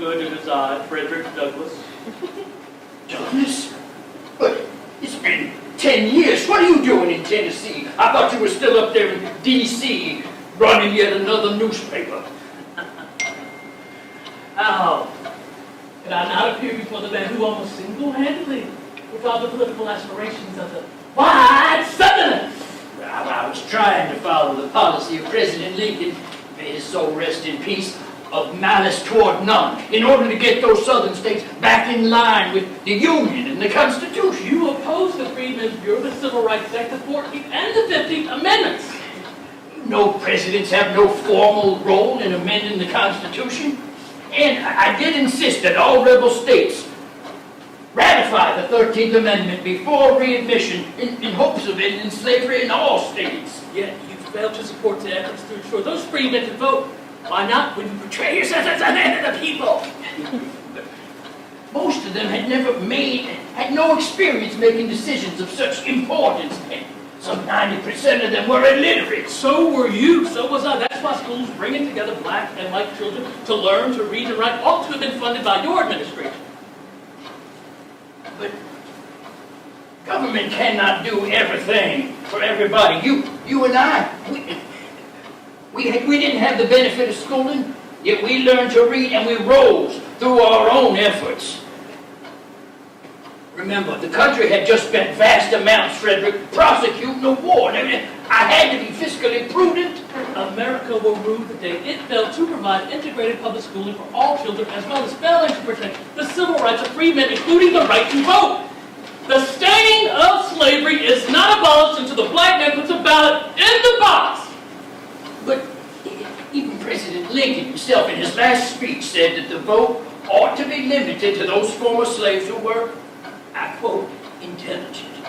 good in his eye, Frederick Douglas. Douglas? But it's been 10 years. What are you doing in Tennessee? I thought you were still up there in D.C. running yet another newspaper. How could I not appear before the man who almost single-handedly resolved the political aspirations of the white Southerners? I was trying to follow the policy of President Lincoln, may his soul rest in peace, of malice toward none, in order to get those southern states back in line with the Union and the Constitution. You opposed the Freedmen's Bureau, the Civil Rights Act, the 14th and the 15th Amendments. No presidents have no formal role in amending the Constitution. And I did insist that all rebel states ratify the 13th Amendment before readmission in hopes of ending slavery in all states. Yet you failed to support the efforts to ensure those freemen could vote. Why not when you portray yourself as an enemy of the people? Most of them had no experience making decisions of such importance. And some 90% of them were illiterate. So were you, so was I. That's why schools bringing together black and white children to learn to read and write ought to have been funded by your administration. But government cannot do everything for everybody. You and I, we didn't have the benefit of schooling, yet we learned to read and we rose through our own efforts. Remember, the country had just spent vast amounts, Frederick, prosecuting a war. I had to be fiscally prudent. America will rue the day it failed to provide integrated public schooling for all children, as well as failing to protect the civil rights of free men, including the right to vote. The stain of slavery is not abolished until the black man puts a ballot in the box. But even President Lincoln himself in his last speech said that the vote ought to be limited to those former slaves who were, I quote, intelligent,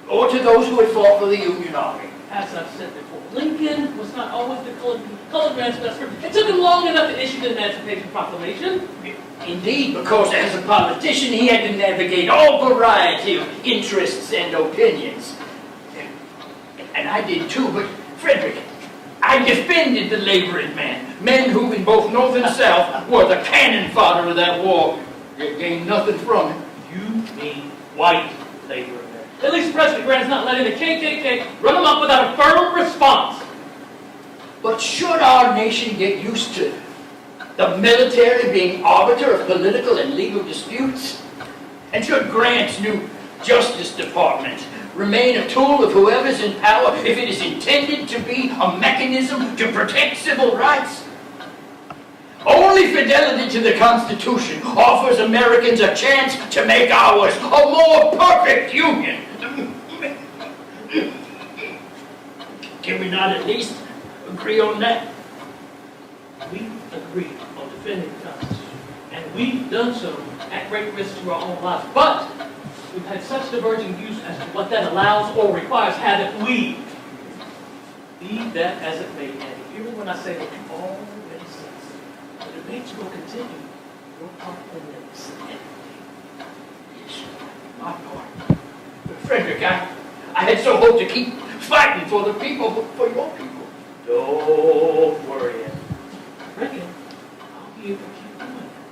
or to those who had fought for the Union Army. As I've said before, Lincoln was not always the colored man's best friend. It took him long enough to issue the Emancipation Proclamation. Indeed, because as a politician, he had to navigate all variety of interests and opinions. And I did too, but Frederick, I defended the laboring men who in both North and South were the cannon fodder of that war, yet gained nothing from it. You mean white labor men. At least President Grant is not letting the KKK run them up without a firm response. But should our nation get used to the military being arbiter of political and legal disputes? And should Grant's new Justice Department remain a tool of whoever's in power if it is intended to be a mechanism to protect civil rights? Only fidelity to the Constitution offers Americans a chance to make ours a more perfect union. Can we not at least agree on that? We agree on defending the Constitution, and we've done so at great risk to our own lives. But we've had such diverging views as to what that allows or requires, haven't we? Be that as it may, and hear me when I say that you already sense the debates will continue. Your part in this. Yes, my part. But Frederick, I had so hoped to keep fighting for the people, for your people. Don't worry. I reckon I'll be able to keep doing that.